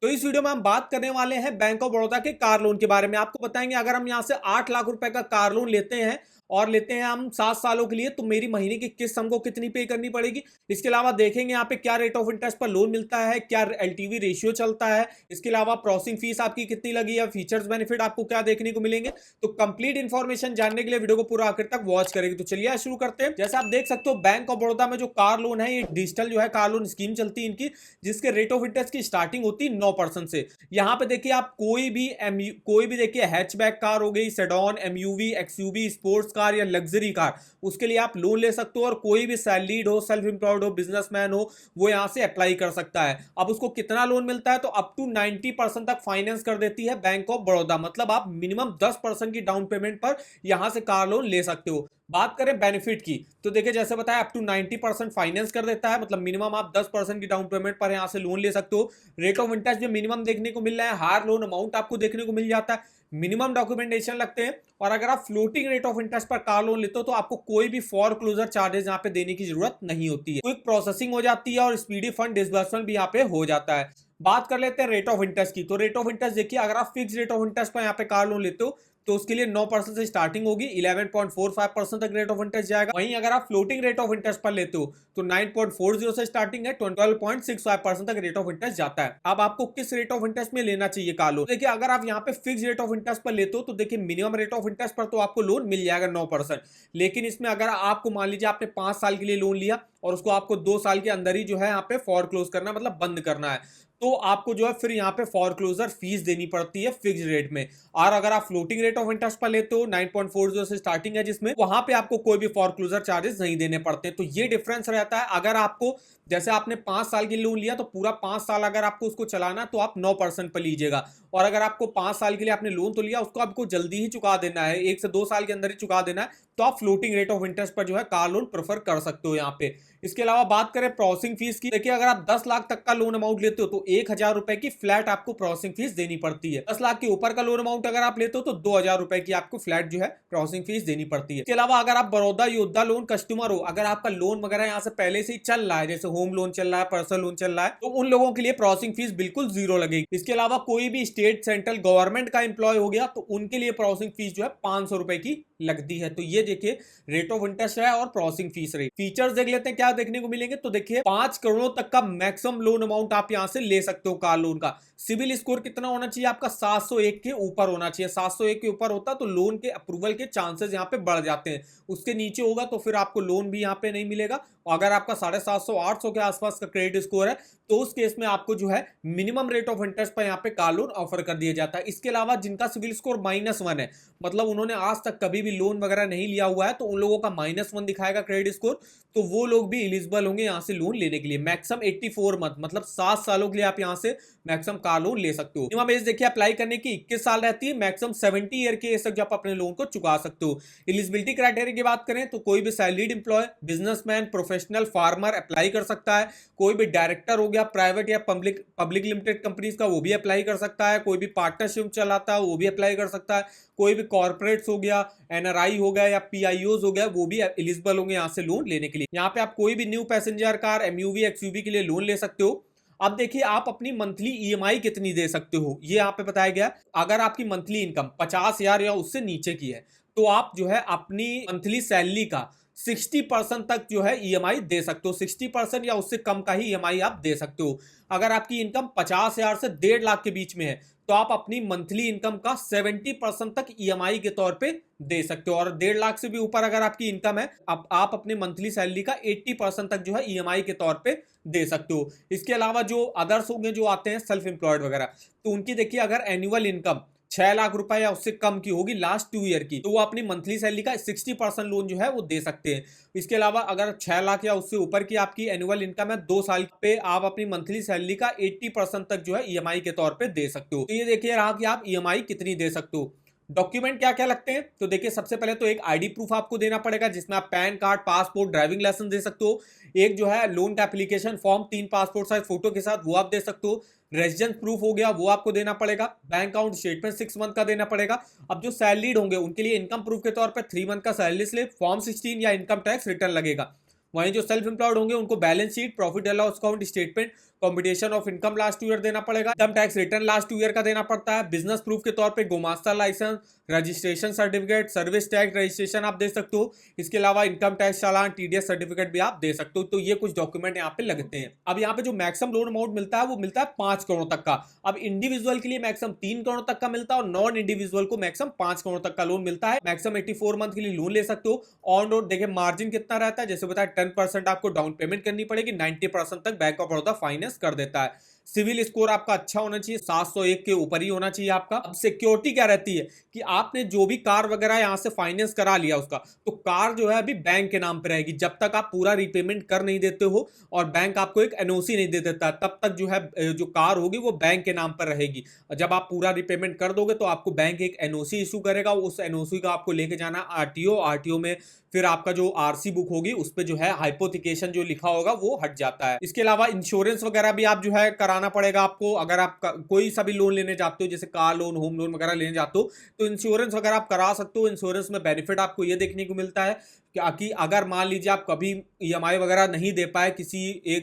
तो इस वीडियो में हम बात करने वाले हैं बैंक ऑफ बड़ौदा के कार लोन के बारे में। आपको बताएंगे अगर हम यहां से 8 लाख रुपए का कार लोन लेते हैं और लेते हैं हम 7 सालों के लिए, तो मेरी महीने की किस्त हमको कितनी पे करनी पड़ेगी। इसके अलावा देखेंगे यहाँ पे क्या रेट ऑफ इंटरेस्ट पर लोन मिलता है, क्या एलटीवी रेशियो चलता है, इसके अलावा प्रोसेसिंग फीस आपकी कितनी लगी है, फीचर्स बेनिफिट आपको क्या देखने को मिलेंगे। तो कंप्लीट इन्फॉर्मेशन जानने के लिए वीडियो को पूरा आखिर तक वॉच करेंगे। तो चलिए शुरू करते हैं। जैसे आप देख सकते हो बैंक ऑफ बड़ौदा में जो कार लोन है, ये डिजिटल जो है कार लोन स्कीम चलती है इनकी, जिसके रेट ऑफ इंटरेस्ट की स्टार्टिंग होती है 9% से। यहाँ पे देखिए आप कोई भी देखिए हैचबैक कार हो गई, sedan, MUV, XUV, sports car या लग्जरी कार, उसके लिए आप लोन ले सकते हो। और कोई भी सैलरीड हो, सेल्फ एम्प्लॉयड हो, बिजनेसमैन हो, वो यहां से अप्लाई कर सकता है। अब उसको कितना लोन मिलता है, तो अप टू 90% तक फाइनेंस कर देती है बैंक ऑफ बड़ौदा। मतलब आप मिनिमम 10% की डाउन पेमेंट पर यहां से कार लोन ले सकते हो। बात करें बेनिफिट की, तो देखिए जैसे बताया अप टू 90% फाइनेंस कर देता है, मतलब मिनिमम आप 10% की डाउन पेमेंट पर यहां से लोन ले सकते हो। रेट ऑफ इंटरेस्ट जो मिनिमम देखने को मिल रहा है, हायर लोन अमाउंट आपको देखने को मिल जाता है, मिनिमम डॉक्यूमेंटेशन लगते हैं। और अगर आप फ्लोटिंग रेट ऑफ इंटरेस्ट पर कार लोन लेते हो तो आपको कोई भी फॉर क्लोजर चार्जेस यहाँ पे देने की जरूरत नहीं होती है। क्विक प्रोसेसिंग हो जाती है और स्पीडी फंड डिसबर्समेंट भी यहाँ पे हो जाता है। बात कर लेते हैं रेट ऑफ इंटरेस्ट की। तो रेट ऑफ इंटरेस्ट देखिए, अगर आप फिक्स रेट ऑफ इंटरेस्ट पर यहाँ पे कार लोन लेते हो तो उसके लिए 9% से स्टार्टिंग होगी, 11.45% तक रेट ऑफ इंटरेस्ट जाएगा। वहीं अगर आप फ्लोटिंग रेट ऑफ इंटरेस्ट पर लेते हो तो 9.40 से स्टार्टिंग है, 12.65% तक रेट ऑफ इंटरेस्ट जाता है। अब आपको किस रेट ऑफ इंटरेस्ट में लेना चाहिए कार लोन? देखिए अगर आप यहाँ पे फिक्स रेट ऑफ इंटरेस्ट पर लेते हो तो देखिए मिनिमम रेट ऑफ इंटरेस्ट पर तो आपको लोन मिल जाएगा 9%। लेकिन इसमें अगर आपको मान लीजिए आपने 5 साल के लिए लोन लिया और उसको आपको 2 साल के अंदर ही जो है यहाँ पे फॉर क्लोज करना, मतलब बंद करना है, तो आपको जो है फिर यहाँ पे फॉर क्लोजर फीस देनी पड़ती है फिक्स रेट में। और अगर आप फ्लोटिंग रेट ऑफ इंटरेस्ट पर लेते हो 9.40 से स्टार्टिंग है, जिसमें वहां पे आपको कोई भी फॉर क्लोजर चार्जेस नहीं देने पड़ते। तो ये डिफरेंस रहता है। अगर आपको जैसे आपने 5 साल के लोन लिया तो पूरा 5 साल अगर आपको उसको चलाना तो आप 9% पर लीजिएगा। और अगर आपको 5 साल के लिए आपने लोन तो लिया, उसको आपको जल्दी ही चुका देना है, 1 से 2 साल के अंदर ही चुका देना है, तो आप फ्लोटिंग रेट ऑफ इंटरेस्ट पर जो है कार लोन प्रेफर कर सकते हो यहाँ पे। इसके अलावा बात करें प्रोसेसिंग फीस की, देखिए अगर आप 10 लाख तक का लोन अमाउंट लेते हो तो 1000 रुपए की फ्लैट आपको प्रोसेसिंग फीस देनी पड़ती है। 10 लाख के ऊपर का लोन अमाउंट अगर आप लेते हो तो 2000 रुपए की आपको फ्लैट जो है प्रोसेसिंग फीस देनी पड़ती है। इसके अलावा अगर आप बड़ौदा योद्धा लोन कस्टमर हो, अगर आपका लोन वगैरह यहाँ से पहले से ही चल रहा है, जैसे होम लोन चल रहा है, पर्सनल लोन चल रहा है, तो उन लोगों के लिए प्रोसेसिंग फीस बिल्कुल जीरो लगेगी। इसके अलावा कोई भी स्टेट सेंट्रल गवर्नमेंट का एम्प्लॉय हो गया तो उनके लिए प्रोसेसिंग फीस जो है 500 रुपए की लगती है। तो ये देखिए रेट ऑफ इंटरेस्ट है और प्रोसेसिंग फीस रही। फीचर्स देख लेते हैं क्या देखने को मिलेंगे। तो देखिए 5 करोड़ तक का मैक्सिमम लोन अमाउंट आप यहां से ले सकते हो कार लोन का। सिविल स्कोर कितना होना चाहिए आपका? 701 के ऊपर होना चाहिए। 701 के ऊपर होता तो लोन के अप्रूवल के चांसेस यहाँ पे बढ़ जाते हैं। उसके नीचे होगा तो फिर आपको लोन भी यहाँ पे नहीं मिलेगा। अगर आपका 750 800 के आसपास का क्रेडिट स्कोर है तो उस केस में आपको जो है मिनिमम रेट ऑफ इंटरेस्ट पर यहाँ पे कार लोन ऑफर कर दिया जाता है। इसके अलावा जिनका सिविल स्कोर -1 है, मतलब उन्होंने आज तक कभी भी लोन वगैरह नहीं लिया हुआ है, तो उन लोगों का -1 दिखाएगा क्रेडिट स्कोर, तो वो लोग भी एलिजिबल होंगे यहाँ से लोन लेने के लिए। मैक्सिमम 84 मंथ, मतलब 7 सालों के लिए आप यहाँ से मैक्सिमम कार लोन ले सकते हो। मिनिमम एज देखिए अप्लाई करने की 21 साल रहती है, मैक्सिमम 70 ईयर के एज तक आप अपने लोन को चुका सकते हो। एलिजिबिलिटी क्राइटेरिया की बात करें तो कोई भी salaried employee, businessman, professional, farmer apply कर सकता है। कोई भी डायरेक्टर हो गया प्राइवेट या पब्लिक लिमिटेड कंपनीज का, वो भी अप्लाई कर सकता है। कोई भी पार्टनरशिप चलाता है वो भी अप्लाई कर सकता है। कोई भी कॉर्पोरेट्स हो गया, एनआरआई हो गया या पीआईओज हो गया, वो भी एलिजिबल होंगे यहाँ से लोन लेने के लिए। यहाँ पे आप कोई भी new passenger car, MUV, XUV के लिए लोन ले सकते हो। अब देखिए आप अपनी मंथली ईएमआई कितनी दे सकते हो, ये यहाँ पे बताया गया। अगर आपकी मंथली इनकम 50,000 या उससे नीचे की है तो आप जो है अपनी मंथली सैलरी का 60% तक जो है ईएमआई दे सकते हो। 60% या उससे कम का ही ईएमआई आप दे सकते हो। अगर आपकी इनकम 50,000 से 1.5 लाख के बीच में है तो आप अपनी मंथली इनकम का 70% तक ईएमआई के तौर पे दे सकते हो। और 1.5 लाख से भी ऊपर अगर आपकी इनकम है, आप अपने मंथली सैलरी का 80% तक जो है ईएमआई के तौर पे दे सकते हो। इसके अलावा जो अदर्स होंगे, जो आते हैं सेल्फ एम्प्लॉयड वगैरह, तो उनकी देखिए अगर एनुअल इनकम 6 लाख रुपए या उससे कम की होगी लास्ट 2 ईयर की, तो वो अपनी मंथली सैलरी का 60% लोन जो है वो दे सकते हैं। इसके अलावा अगर 6 लाख या उससे ऊपर की आपकी एनुअल इनकम है 2 साल पे, आप अपनी मंथली सैलरी का 80% तक जो है ईएमआई के तौर पे दे सकते हो। तो ये देखिए रहा कि आप ईएमआई कितनी दे सकते हो। डॉक्यूमेंट क्या क्या लगते हैं, तो देखिए सबसे पहले तो एक आईडी प्रूफ आपको देना पड़ेगा, जिसमें आप PAN card, passport, driving licence दे सकते हो। एक जो है लोन का application form 3 passport size photo के साथ, वो आप दे सकते हो। रेजिडेंस प्रूफ हो गया, वो आपको देना पड़ेगा। बैंक अकाउंट स्टेटमेंट 6 मंथ का देना पड़ेगा। अब जो सैलरीड होंगे उनके लिए इनकम प्रूफ के तौर पर 3 मंथ का सैलरी स्लिप, फॉर्म 16 या इनकम टैक्स रिटर्न लगेगा। वहीं जो सेल्फ एम्प्लॉयड होंगे उनको balance sheet, profit and loss account statement, combination of income last year देना पड़ेगा, income tax return last year का देना पड़ता है, बिजनेस प्रूफ के तौर पे गुमास्ता license, registration certificate, service tax registration आप दे सकते हो। इसके अलावा इनकम टैक्स चालान, टीडीएस सर्टिफिकेट भी आप दे सकते हो। तो ये कुछ डॉक्यूमेंट यहाँ पे लगते हैं। अब यहाँ पे जो मैक्सिमम लोन अमाउंट मिलता है वो मिलता है 5 करोड़ तक का। अब इंडिविजुअल के लिए मैक्सिमम 3 करोड़ तक का मिलता है और नॉन इंडिविजुअल को मैक्सिमम 5 करोड़ तक का लोन मिलता है। मैक्सिमम 84 मंथ के लिए लोन ले सकते हो। ऑन रोड देखिए मार्जिन कितना रहता है, जैसे बताया 10% आपको डाउन पेमेंट करनी पड़ेगी, 90% तक बैंक ऑफ बड़ौदा फाइनेंस कर देता है। सिविल स्कोर आपका अच्छा होना चाहिए, 701 के ऊपर ही होना चाहिए आपका। अब सिक्योरिटी क्या रहती है कि आपने जो भी कार वगैरह यहां से फाइनेंस करा लिया उसका, तो कार जो है अभी बैंक के नाम पे रहेगी जब तक आप पूरा रीपेमेंट कर नहीं देते हो और बैंक आपको एक एनओसी नहीं दे देता, तब तक जो है जो कार होगी वो बैंक के नाम पर रहेगी। जब आप पूरा रीपेमेंट कर दोगे तो आपको बैंक एक एनओसी इशू करेगा, उस एनओसी का आपको लेके जाना आरटीओ, आरटीओ में फिर आपका जो आरसी बुक होगी उस पे जो है हाइपोथिकेशन जो लिखा होगा वो हट जाता है। इसके अलावा इंश्योरेंस वगैरह भी आप जो है कराना पड़ेगा आपको। अगर आप कोई सा भी लोन लेने जाते हो, जैसे कार लोन, होम लोन वगैरह लेने जाते हो, तो इंश्योरेंस वगैरह आप करा सकते हो। इंश्योरेंस में बेनिफिट आपको ये देखने को मिलता है कि अगर मान लीजिए आप कभी ईएमआई वगैरह नहीं दे पाए,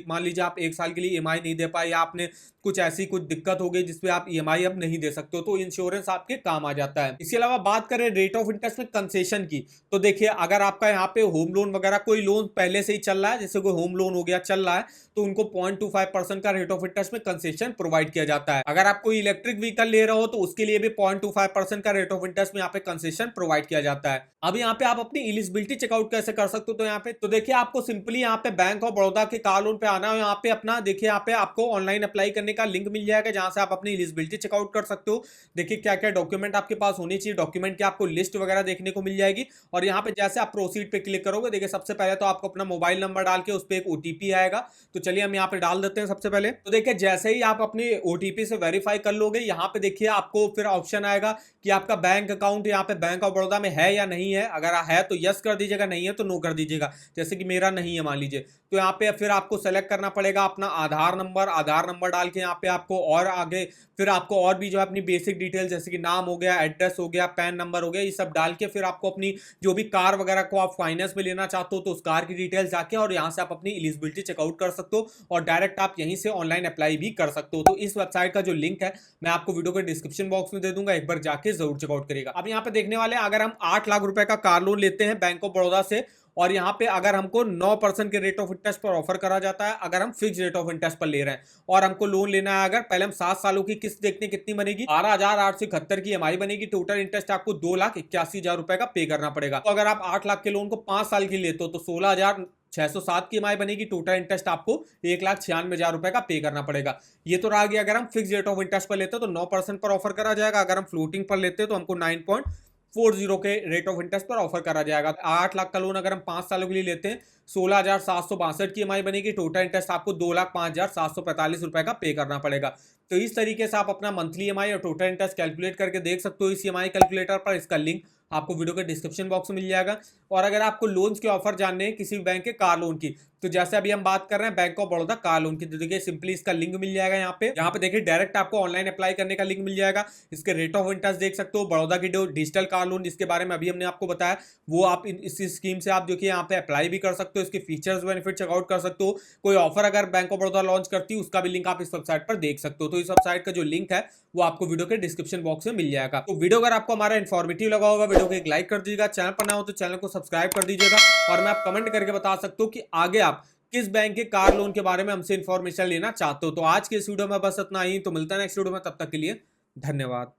मान लीजिए आप 1 साल के लिए ईएमआई नहीं दे पाए या आपने कुछ दिक्कत हो गई जिसपे आप ईएमआई अब नहीं दे सकते हो, तो इंश्योरेंस आपके काम आ जाता है। इसके अलावा बात करें रेट ऑफ इंटरेस्ट में कंसेशन की, तो देखिए अगर आपका यहाँ पे होम लोन वगैरह कोई लोन पहले से ही चल रहा है, जैसे कोई होम लोन हो गया चल रहा है, तो उनको 0.25% का रेट ऑफ इंटरेस्ट में कंसेशन प्रोवाइड किया जाता है। अगर आप कोई इलेक्ट्रिक व्हीकल ले रहे हो तो उसके लिए भी 0.25% का रेट ऑफ इंटरेस्ट में यहाँ पे कंसेशन प्रोवाइड किया जाता है। अब यहाँ पे आप अपनी एलिजिबिलिटी चेकआउट कैसे कर सकते हो, तो यहाँ पे तो देखिए आपको सिंपली यहाँ पे बैंक ऑफ बड़ौदा के कार लोन पे आना है। यहाँ पे अपना देखिए यहाँ पे आपको ऑनलाइन अप्लाई करने का लिंक मिल जाएगा जहां से आप अपनी एलिजिबिलिटी चेकआउट कर सकते हो। देखिए क्या क्या डॉक्यूमेंट आपके पास होनी चाहिए, डॉक्यूमेंट की आपको लिस्ट वगैरह देखने को मिल जाएगी। और यहाँ पे जैसे आप प्रोसीड पे क्लिक करोगे, देखिए सबसे पहले तो आपको अपना मोबाइल नंबर डाल के उस पर एक ओटीपी आएगा, तो चलिए हम यहाँ पे डाल देते हैं सबसे पहले। तो देखिए जैसे ही आप अपनी ओटीपी से वेरीफाई कर लोगे, यहाँ पे देखिए आपको फिर ऑप्शन आएगा कि आपका बैंक अकाउंट यहाँ पे बैंक ऑफ बड़ौदा में है या नहीं है। अगर है तो यस कर दीजिएगा, नहीं है तो नो कर दीजिएगा। जैसे कि मेरा नहीं है मान लीजिए, तो यहाँ पे फिर आपको सेलेक्ट करना पड़ेगा अपना आधार नंबर डाल के यहाँ पे आपको और आगे फिर आपको और भी जो है अपनी बेसिक डिटेल जैसे कि नाम हो गया, एड्रेस हो गया, पैन नंबर हो गया, ये सब डाल के फिर आपको अपनी जो भी कार वगैरह को आप फाइनेंस में लेना चाहते हो तो उस कार की डिटेल्स जाके और यहाँ से आप अपनी एलिजिबिलिटी चेकआउट कर सकते हो और डायरेक्ट आप यहीं से ऑनलाइन अप्लाई भी कर सकते हो। तो इस वेबसाइट का जो लिंक है मैं आपको वीडियो के डिस्क्रिप्शन बॉक्स में दे दूंगा, एक बार जाके जरूर चेकआउट करिएगा। अब यहाँ पे देखने वाले अगर हम 8 लाख रुपए का कार लोन लेते हैं बैंक ऑफ बड़ौदा से और यहाँ पे अगर हमको 9% के रेट ऑफ इंटरेस्ट पर ऑफर करा जाता है, अगर हम फिक्स रेट ऑफ इंटरेस्ट पर ले रहे हैं और हमको लोन लेना है, अगर पहले हम 7 सालों की किस्त देखते हैं कितनी बनेगी, 12,871 की ईएमआई बनेगी, टोटल इंटरेस्ट आपको 2,81,000 रुपए का पे करना पड़ेगा। तो अगर आप 8 लाख के लोन को 5 साल के लेते हो तो 16,607 की ईएमआई बनेगी, टोटल इंटरेस्ट आपको 1,96,000 रुपए का पे करना पड़ेगा। ये तो रह गया अगर हम फिक्स रेट ऑफ इंटरेस्ट पर लेते हो तो 9% पर ऑफर करा जाएगा। अगर हम फ्लोटिंग पर लेते हो तो हमको 9.40 के रेट ऑफ इंटरेस्ट पर ऑफर करा जाएगा। 8 लाख का लोन अगर हम 5 सालों के लिए लेते हैं 16,762 की ईएमआई बनेगी, टोटल इंटरेस्ट आपको 2,05,745 रुपए का पे करना पड़ेगा। तो इस तरीके से आप अपना मंथली ईएमआई और टोटल इंटरेस्ट कैलकुलेट करके देख सकते हो इस ईएमआई कैलकुलेटर पर। इसका लिंक आपको वीडियो के डिस्क्रिप्शन बॉक्स में मिल जाएगा। और अगर आपको लोन्स के ऑफर जानने हैं किसी भी बैंक के कार लोन की, तो जैसे अभी हम बात कर रहे हैं bank of Baroda car loan की, तो देखिए सिंपली इसका लिंक मिल जाएगा यहाँ पे देखिए डायरेक्ट आपको ऑनलाइन अप्लाई करने का लिंक मिल जाएगा। इसके रेट ऑफ इंटरेस्ट देख सकते हो। बड़ौदा की जो डिजिटल कार लोन जिसके बारे में अभी हमने आपको बताया, वो आप इस स्कीम से आप देखिए यहाँ पे अप्लाई भी कर सकते हो, इसके फीचर्स बेनिफिट चेकआउट कर सकते हो। कोई ऑफर अगर बैंक ऑफ बड़ौदा लॉन्च करती है उसका भी लिंक आप इस वेबसाइट पर देख सकते हो। तो इस वेबसाइट का जो लिंक है वो आपको वीडियो के डिस्क्रिप्शन बॉक्स में मिल जाएगा। तो वीडियो अगर आपको हमारा इन्फॉर्मेटिव लगा होगा, वीडियो को एक लाइक कर दीजिएगा, चैनल पर ना हो तो चैनल को सब्सक्राइब कर दीजिएगा और मैं आप कमेंट करके बता सकते हो कि आगे आप किस बैंक के कार लोन के बारे में हमसे इंफॉर्मेशन लेना चाहते हो। तो आज के इस वीडियो में बस इतना ही, तो मिलता है नेक्स्ट वीडियो में, तब तक के लिए धन्यवाद।